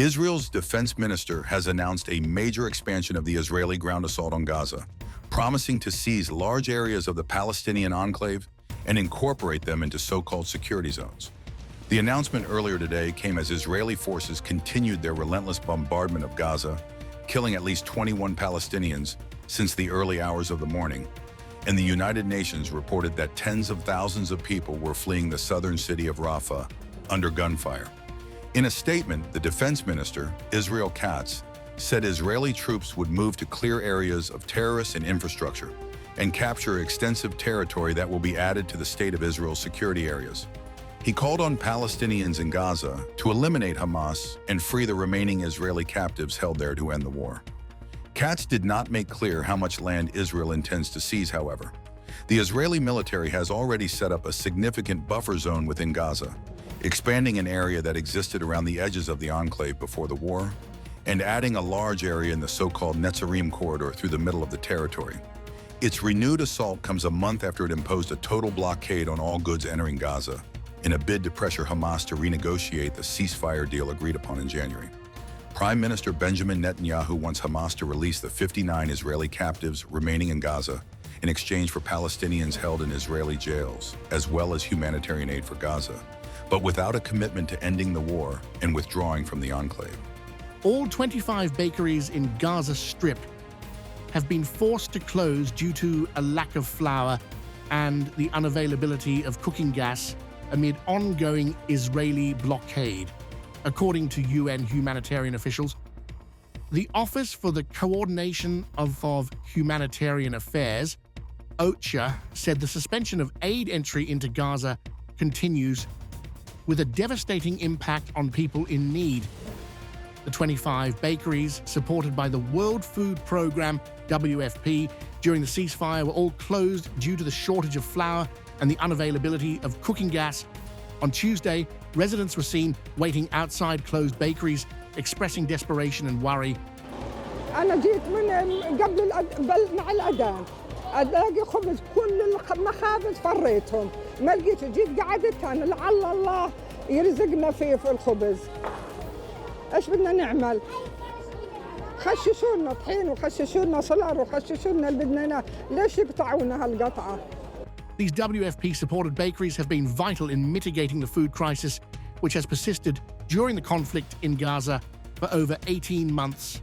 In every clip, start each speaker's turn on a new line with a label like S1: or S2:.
S1: Israel's defense minister has announced a major expansion of the Israeli ground assault on Gaza, promising to seize large areas of the Palestinian enclave and incorporate them into so-called security zones. The announcement earlier today came as Israeli forces continued their relentless bombardment of Gaza, killing at least 21 Palestinians since the early hours of the morning, and the United Nations reported that tens of thousands of people were fleeing the southern city of Rafah under gunfire. In a statement, the defense minister, Israel Katz, said Israeli troops would move to clear areas of terrorists and infrastructure and capture extensive territory that will be added to the State of Israel's security areas. He called on Palestinians in Gaza to eliminate Hamas and free the remaining Israeli captives held there to end the war. Katz did not make clear how much land Israel intends to seize, however. The Israeli military has already set up a significant buffer zone within Gaza, expanding an area that existed around the edges of the enclave before the war, and adding a large area in the so-called Netzarim corridor through the middle of the territory. Its renewed assault comes a month after it imposed a total blockade on all goods entering Gaza, in a bid to pressure Hamas to renegotiate the ceasefire deal agreed upon in January. Prime Minister Benjamin Netanyahu wants Hamas to release the 59 Israeli captives remaining in Gaza in exchange for Palestinians held in Israeli jails, as well as humanitarian aid for Gaza, but without a commitment to ending the war and withdrawing from the enclave.
S2: All 25 bakeries in Gaza Strip have been forced to close due to a lack of flour and the unavailability of cooking gas amid ongoing Israeli blockade, according to UN humanitarian officials. The Office for the Coordination of Humanitarian Affairs, OCHA, said the suspension of aid entry into Gaza continues with a devastating impact on people in need. The 25 bakeries, supported by the World Food Programme, WFP, during the ceasefire were all closed due to the shortage of flour and the unavailability of cooking gas. On Tuesday, residents were seen waiting outside closed bakeries, expressing desperation and worry.
S3: أنا جيت من قبل مع الأذان ألاقي خبز كل المخابز فريتهم ما لقيته جيت قعدت أنا لعل الله يرزقنا في الخبز إيش بدنا نعمل خششوا لنا طحين وخششوا لنا صلار وخششوا لنا اللي بدنا ليش يقطعونا هالقطعة.
S2: These WFP-supported bakeries have been vital in mitigating the food crisis, which has persisted during the conflict in Gaza for over 18 months.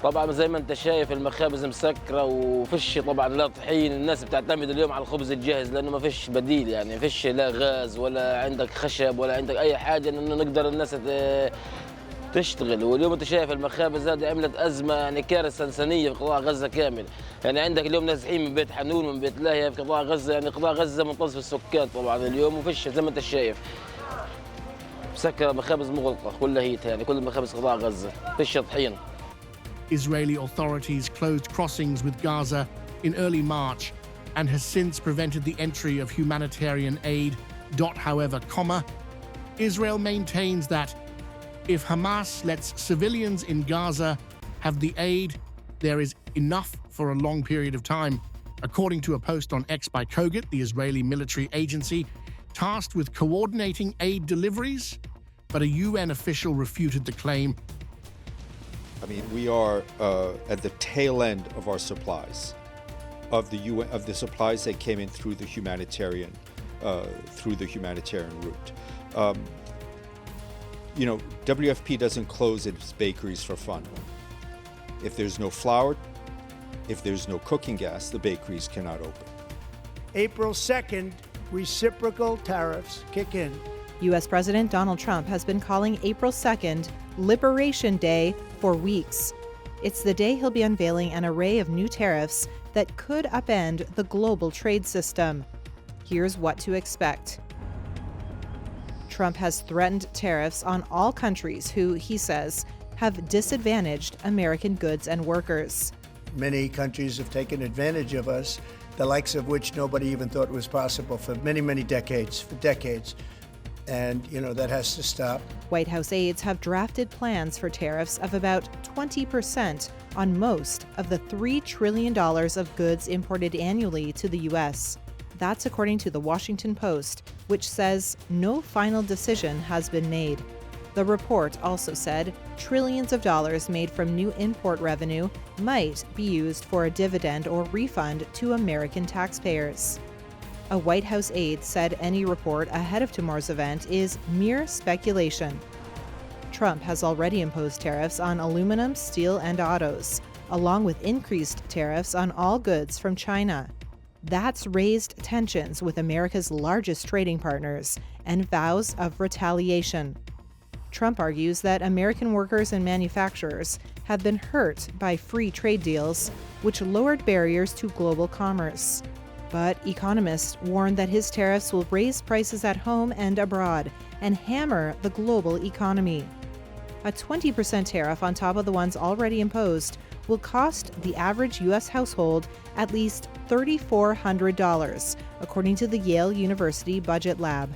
S4: طبعا زي ما انت شايف المخابز مسكره وفيش طبعا لا طحين، الناس بتعتمد اليوم على الخبز الجاهز لانه ما فيش بديل، يعني فيش لا غاز ولا عندك خشب ولا عندك اي حاجه انه نقدر الناس تشتغل. واليوم انت شايف المخابز هذه عملت ازمه، يعني كارثه انسانيه في قطاع غزه كامل. يعني عندك اليوم نازحين من بيت حنون من بيت لاهيا في قطاع غزه، يعني قطاع غزه منتصف السكان طبعا اليوم وفيش زي ما انت شايف. مسكره مخابز مغلقه كلها هيت، يعني كل مخابز قطاع غزه فيش طحين.
S2: Israeli authorities closed crossings with Gaza in early March and has since prevented the entry of humanitarian aid. However, Israel maintains that if Hamas lets civilians in Gaza have the aid, there is enough for a long period of time. According to a post on X by Kogat, the Israeli military agency tasked with coordinating aid deliveries, but a UN official refuted the claim.
S5: I mean, we are at the tail end of our supplies, of the supplies that came in through the humanitarian route. WFP doesn't close its bakeries for fun. If there's no flour, if there's no cooking gas, the bakeries cannot open.
S6: April 2nd, reciprocal tariffs kick in.
S7: U.S. President Donald Trump has been calling April 2nd Liberation Day for weeks. It's the day he'll be unveiling an array of new tariffs that could upend the global trade system. Here's what to expect. Trump has threatened tariffs on all countries who, he says, have disadvantaged American goods and workers.
S6: Many countries have taken advantage of us, the likes of which nobody even thought was possible for many, many decades, And, that has to stop.
S7: White House aides have drafted plans for tariffs of about 20% on most of the $3 trillion of goods imported annually to the U.S. That's according to the Washington Post, which says no final decision has been made. The report also said trillions of dollars made from new import revenue might be used for a dividend or refund to American taxpayers. A White House aide said any report ahead of tomorrow's event is mere speculation. Trump has already imposed tariffs on aluminum, steel, and autos, along with increased tariffs on all goods from China. That's raised tensions with America's largest trading partners and vows of retaliation. Trump argues that American workers and manufacturers have been hurt by free trade deals, which lowered barriers to global commerce. But economists warn that his tariffs will raise prices at home and abroad and hammer the global economy. A 20% tariff on top of the ones already imposed will cost the average U.S. household at least $3,400, according to the Yale University Budget Lab.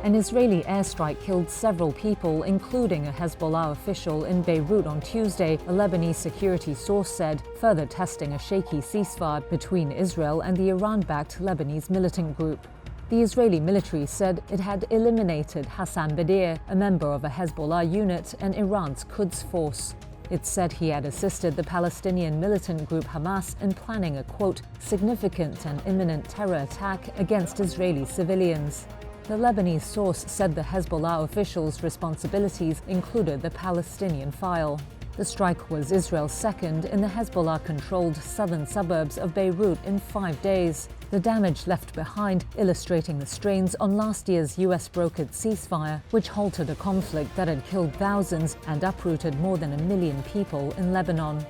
S8: An Israeli airstrike killed several people, including a Hezbollah official in Beirut on Tuesday, a Lebanese security source said, further testing a shaky ceasefire between Israel and the Iran-backed Lebanese militant group. The Israeli military said it had eliminated Hassan Badir, a member of a Hezbollah unit and Iran's Quds force. It said he had assisted the Palestinian militant group Hamas in planning a, quote, significant and imminent terror attack against Israeli civilians. The Lebanese source said the Hezbollah officials' responsibilities included the Palestinian file. The strike was Israel's second in the Hezbollah-controlled southern suburbs of Beirut in 5 days. The damage left behind illustrating the strains on last year's US-brokered ceasefire, which halted a conflict that had killed thousands and uprooted more than 1 million people in Lebanon.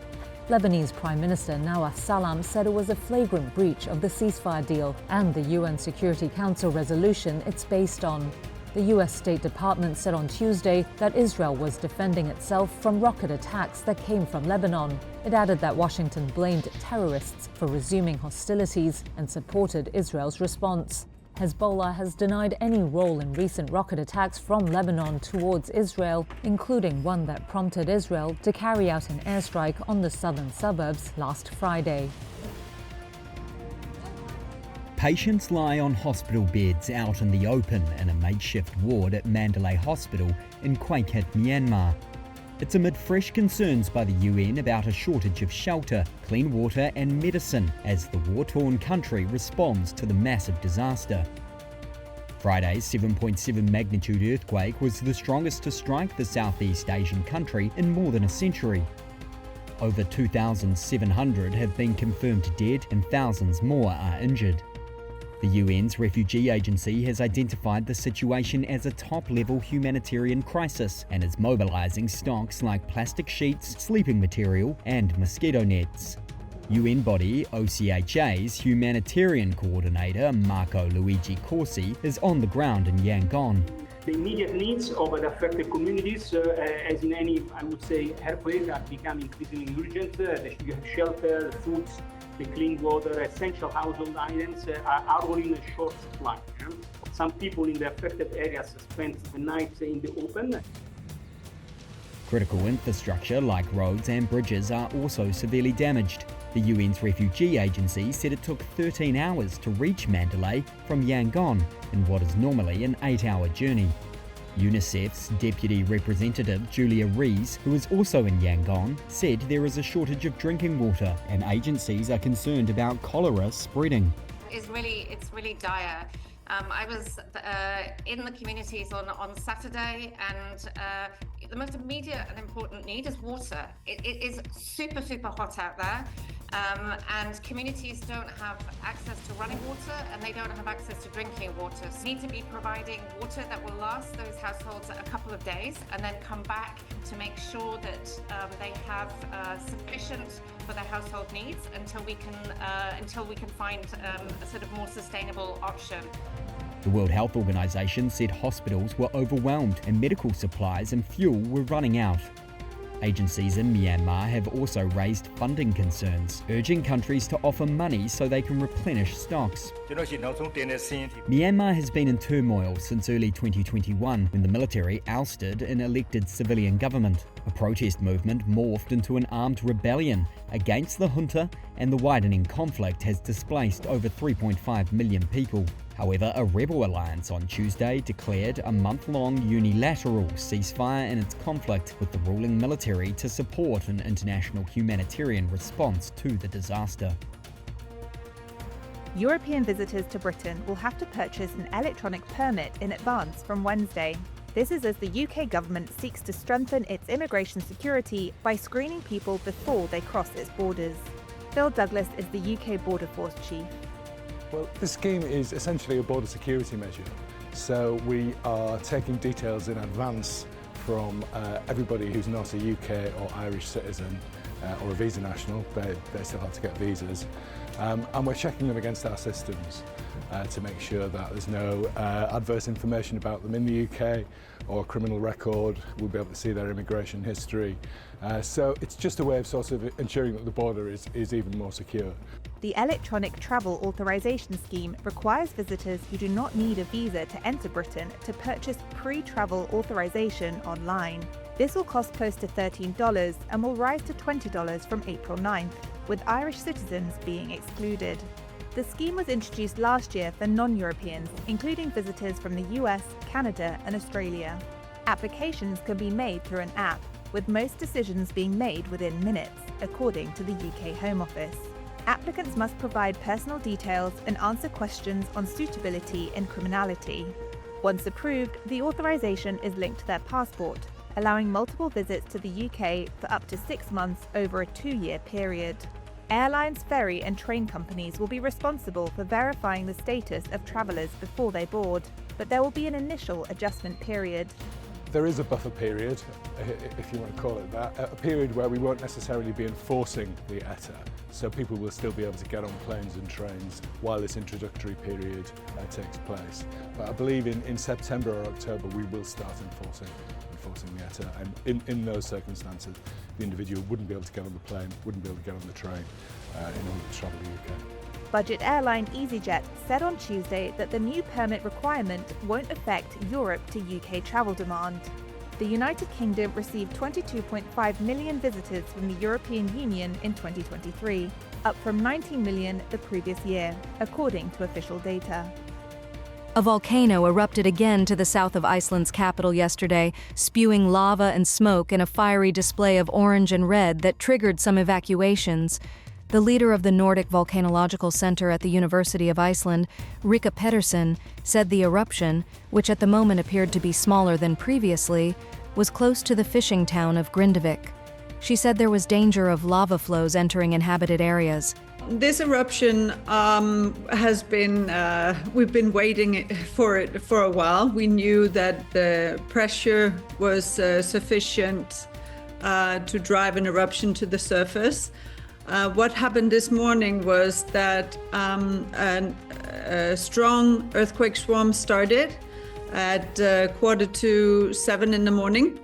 S8: Lebanese Prime Minister Nawaf Salam said it was a flagrant breach of the ceasefire deal and the UN Security Council resolution it's based on. The US State Department said on Tuesday that Israel was defending itself from rocket attacks that came from Lebanon. It added that Washington blamed terrorists for resuming hostilities and supported Israel's response. Hezbollah has denied any role in recent rocket attacks from Lebanon towards Israel, including one that prompted Israel to carry out an airstrike on the southern suburbs last Friday.
S9: Patients lie on hospital beds out in the open in a makeshift ward at Mandalay Hospital in quake-hit Myanmar. It's amid fresh concerns by the UN about a shortage of shelter, clean water and medicine as the war-torn country responds to the massive disaster. Friday's 7.7 magnitude earthquake was the strongest to strike the Southeast Asian country in more than a century. Over 2,700 have been confirmed dead and thousands more are injured. The UN's refugee agency has identified the situation as a top-level humanitarian crisis and is mobilizing stocks like plastic sheets, sleeping material and mosquito nets. UN body OCHA's humanitarian coordinator Marco Luigi Corsi is on the ground in Yangon.
S10: The immediate needs of the affected communities, as in any, I would say, earthquake, are becoming increasingly urgent. The shelter, the foods, the clean water, essential household items are all in a short supply. Some people in the affected areas spent the night in the open.
S9: Critical infrastructure like roads and bridges are also severely damaged. The UN's refugee agency said it took 13 hours to reach Mandalay from Yangon in what is normally an 8-hour journey. UNICEF's Deputy Representative Julia Rees, who is also in Yangon, said there is a shortage of drinking water and agencies are concerned about cholera spreading.
S11: It's really dire. I was in the communities on Saturday, and the most immediate and important need is water. It is super hot out there, and communities don't have access to running water, and they don't have access to drinking water. So we need to be providing water that will last those households a couple of days, and then come back to make sure that they have sufficient for their household needs until we can find a sort of more sustainable option.
S9: The World Health Organization said hospitals were overwhelmed and medical supplies and fuel were running out. Agencies in Myanmar have also raised funding concerns, urging countries to offer money so they can replenish stocks. Myanmar has been in turmoil since early 2021 when the military ousted an elected civilian government. A protest movement morphed into an armed rebellion against the junta, and the widening conflict has displaced over 3.5 million people. However, a rebel alliance on Tuesday declared a month-long unilateral ceasefire in its conflict with the ruling military to support an international humanitarian response to the disaster.
S12: European visitors to Britain will have to purchase an electronic permit in advance from Wednesday. This is as the UK government seeks to strengthen its immigration security by screening people before they cross its borders. Phil Douglas is the UK Border Force Chief.
S13: Well, this scheme is essentially a border security measure. So we are taking details in advance from everybody who's not a UK or Irish citizen or a visa national. They still have to get visas. And we're checking them against our systems to make sure that there's no adverse information about them in the UK or a criminal record. We'll be able to see their immigration history. So it's just a way of sort of ensuring that the border is even more secure.
S12: The Electronic Travel Authorisation Scheme requires visitors who do not need a visa to enter Britain to purchase pre-travel authorisation online. This will cost close to $13 and will rise to $20 from April 9th, with Irish citizens being excluded. The scheme was introduced last year for non-Europeans, including visitors from the US, Canada and Australia. Applications can be made through an app, with most decisions being made within minutes, according to the UK Home Office. Applicants must provide personal details and answer questions on suitability and criminality. Once approved, the authorisation is linked to their passport, allowing multiple visits to the UK for up to 6 months over a 2-year period. Airlines, ferry and train companies will be responsible for verifying the status of travellers before they board, but there will be an initial adjustment period.
S13: There is a buffer period, if you want to call it that, a period where we won't necessarily be enforcing the ETA, so people will still be able to get on planes and trains while this introductory period takes place. But I believe in September or October we will start enforcing the ETA, and in those circumstances the individual wouldn't be able to get on the plane, wouldn't be able to get on the train in order to travel the UK.
S12: Budget airline EasyJet said on Tuesday that the new permit requirement won't affect Europe to UK travel demand. The United Kingdom received 22.5 million visitors from the European Union in 2023, up from 19 million the previous year, according to official data.
S14: A volcano erupted again to the south of Iceland's capital yesterday, spewing lava and smoke in a fiery display of orange and red that triggered some evacuations. The leader of the Nordic Volcanological Center at the University of Iceland, Rika Pettersson, said the eruption, which at the moment appeared to be smaller than previously, was close to the fishing town of Grindavik. She said there was danger of lava flows entering inhabited areas.
S15: This eruption has been, we've been waiting for it for a while. We knew that the pressure was sufficient to drive an eruption to the surface. What happened this morning was that a strong earthquake swarm started at 6:45 in the morning.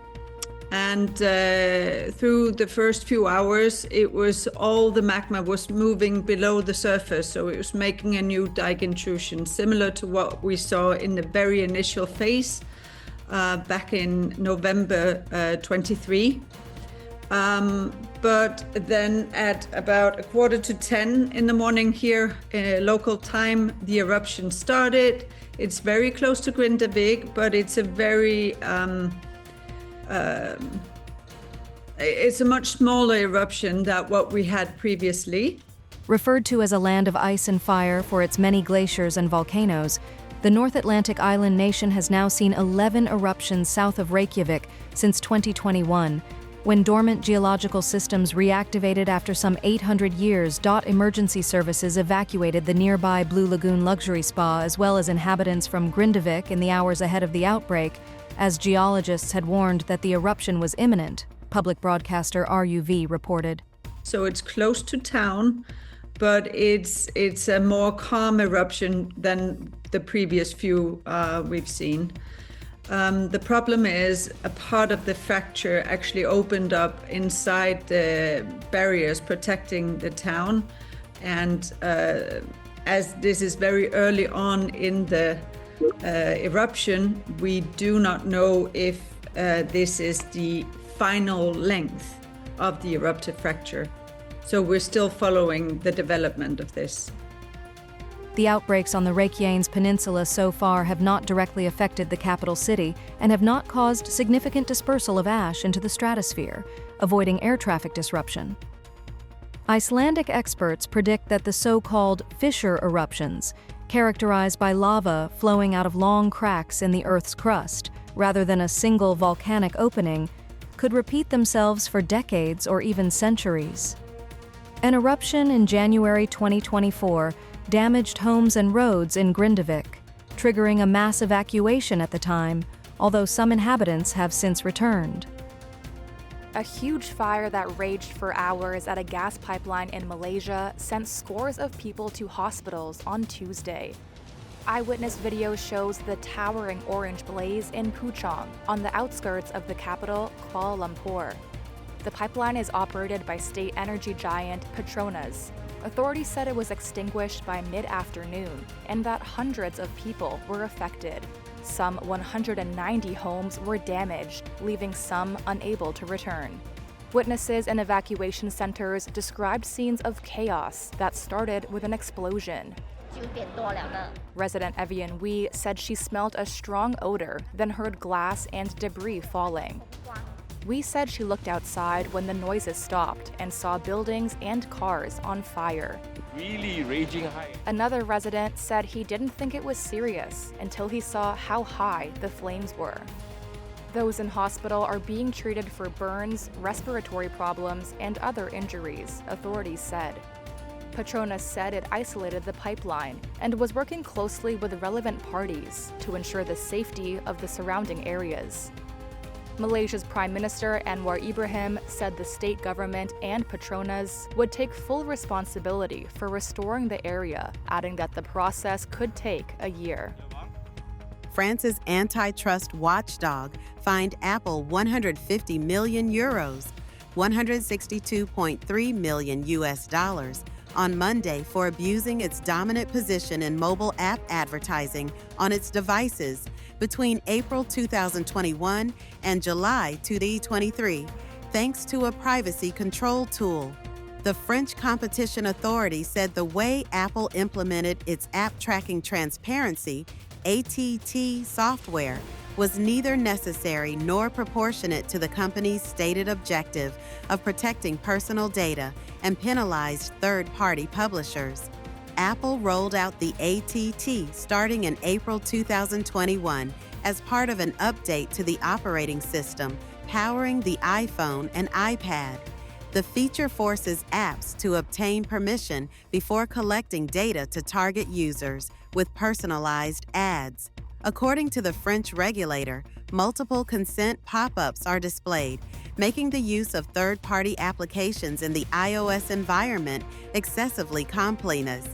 S15: And through the first few hours, it was all the magma was moving below the surface. So it was making a new dike intrusion, similar to what we saw in the very initial phase back in November 23. But then at about 9:45 in the morning here, local time, the eruption started. It's very close to Grindavik, but it's a very, it's a much smaller eruption than what we had previously.
S14: Referred to as a land of ice and fire for its many glaciers and volcanoes, the North Atlantic island nation has now seen 11 eruptions south of Reykjavik since 2021, when dormant geological systems reactivated after some 800 years. Emergency services evacuated the nearby Blue Lagoon luxury spa as well as inhabitants from Grindavik in the hours ahead of the outbreak, as geologists had warned that the eruption was imminent, public broadcaster RUV reported.
S15: So it's close to town, but it's a more calm eruption than the previous few we've seen. The problem is a part of the fracture actually opened up inside the barriers protecting the town. And as this is very early on in the eruption, we do not know if this is the final length of the eruptive fracture. So we're still following the development of this.
S14: The outbreaks on the Reykjanes Peninsula so far have not directly affected the capital city and have not caused significant dispersal of ash into the stratosphere, avoiding air traffic disruption. Icelandic experts predict that the so-called fissure eruptions, characterized by lava flowing out of long cracks in the Earth's crust, rather than a single volcanic opening, could repeat themselves for decades or even centuries. An eruption in January 2024 damaged homes and roads in Grindavik, triggering a mass evacuation at the time, although some inhabitants have since returned.
S16: A huge fire that raged for hours at a gas pipeline in Malaysia sent scores of people to hospitals on Tuesday. Eyewitness video shows the towering orange blaze in Puchong, on the outskirts of the capital, Kuala Lumpur. The pipeline is operated by state energy giant Petronas. Authorities said it was extinguished by mid-afternoon and that hundreds of people were affected. Some 190 homes were damaged, leaving some unable to return. Witnesses in evacuation centers described scenes of chaos that started with an explosion. Resident Evian Wee said she smelled a strong odor, then heard glass and debris falling. Wee said she looked outside when the noises stopped and saw buildings and cars on fire.
S17: Really raging high.
S16: Another resident said he didn't think it was serious until he saw how high the flames were. Those in hospital are being treated for burns, respiratory problems, and other injuries, authorities said. Petronas said it isolated the pipeline and was working closely with relevant parties to ensure the safety of the surrounding areas. Malaysia's Prime Minister Anwar Ibrahim said the state government and Petronas would take full responsibility for restoring the area, adding that the process could take a year.
S18: France's antitrust watchdog fined Apple 150 million euros, $162.3 million US, on Monday for abusing its dominant position in mobile app advertising on its devices between April 2021 and July 2023, thanks to a privacy control tool. The French Competition Authority said the way Apple implemented its app tracking transparency, ATT software, was neither necessary nor proportionate to the company's stated objective of protecting personal data and penalized third-party publishers. Apple rolled out the ATT starting in April 2021 as part of an update to the operating system powering the iPhone and iPad. The feature forces apps to obtain permission before collecting data to target users with personalized ads. According to the French regulator, multiple consent pop-ups are displayed, making the use of third-party applications in the iOS environment excessively complex.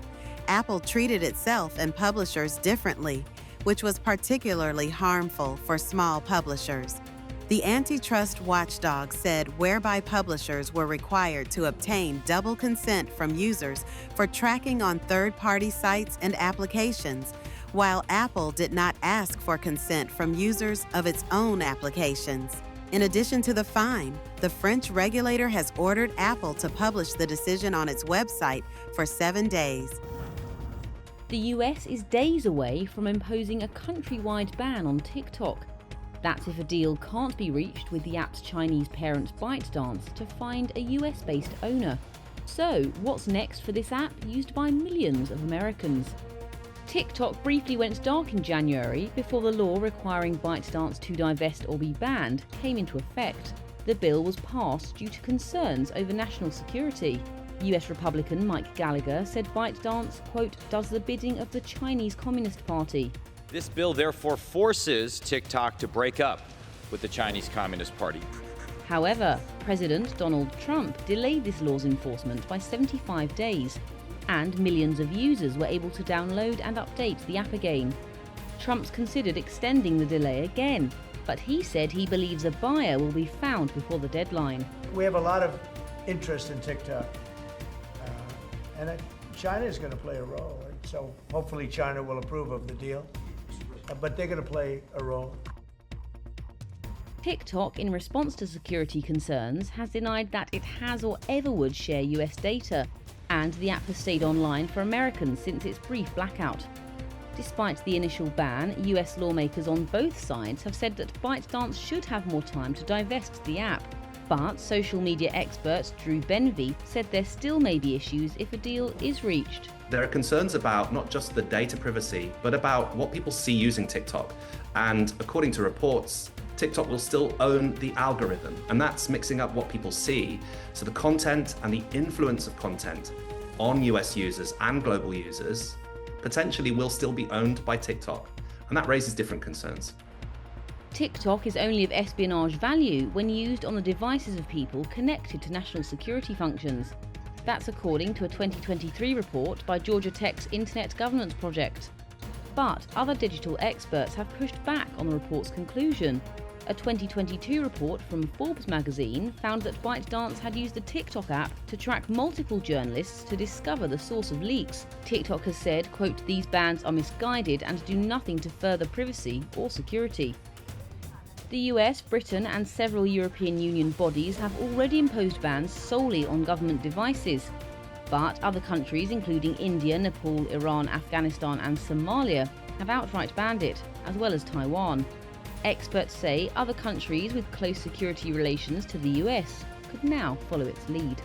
S18: Apple treated itself and publishers differently, which was particularly harmful for small publishers. The antitrust watchdog said whereby publishers were required to obtain double consent from users for tracking on third-party sites and applications, while Apple did not ask for consent from users of its own applications. In addition to the fine, the French regulator has ordered Apple to publish the decision on its website for 7 days.
S19: The US is days away from imposing a countrywide ban on TikTok. That's if a deal can't be reached with the app's Chinese parent ByteDance to find a US-based owner. So, what's next for this app used by millions of Americans? TikTok briefly went dark in January before the law requiring ByteDance to divest or be banned came into effect. The bill was passed due to concerns over national security. US Republican Mike Gallagher said ByteDance, quote, does the bidding of the Chinese Communist Party.
S17: This bill therefore forces TikTok to break up with the Chinese Communist Party.
S19: However, President Donald Trump delayed this law's enforcement by 75 days, and millions of users were able to download and update the app again. Trump's considered extending the delay again, but he said he believes a buyer will be found before the deadline.
S6: We have a lot of interest in TikTok, and China is going to play a role, and so hopefully China will approve of the deal, but they're going to play a role.
S19: TikTok, in response to security concerns, has denied that it has or ever would share US data, and the app has stayed online for Americans since its brief blackout. Despite the initial ban, US lawmakers on both sides have said that ByteDance should have more time to divest the app. But social media expert Drew Benvey said there still may be issues if a deal is reached.
S20: There are concerns about not just the data privacy, but about what people see using TikTok. And according to reports, TikTok will still own the algorithm, and that's mixing up what people see. So the content and the influence of content on US users and global users potentially will still be owned by TikTok. And that raises different concerns.
S19: TikTok is only of espionage value when used on the devices of people connected to national security functions. That's according to a 2023 report by Georgia Tech's Internet Governance Project. But other digital experts have pushed back on the report's conclusion. A 2022 report from Forbes magazine found that ByteDance had used the TikTok app to track multiple journalists to discover the source of leaks. TikTok has said, quote, "These bans are misguided and do nothing to further privacy or security." The US, Britain and several European Union bodies have already imposed bans solely on government devices. But other countries, including India, Nepal, Iran, Afghanistan and Somalia, have outright banned it, as well as Taiwan. Experts say other countries with close security relations to the US could now follow its lead.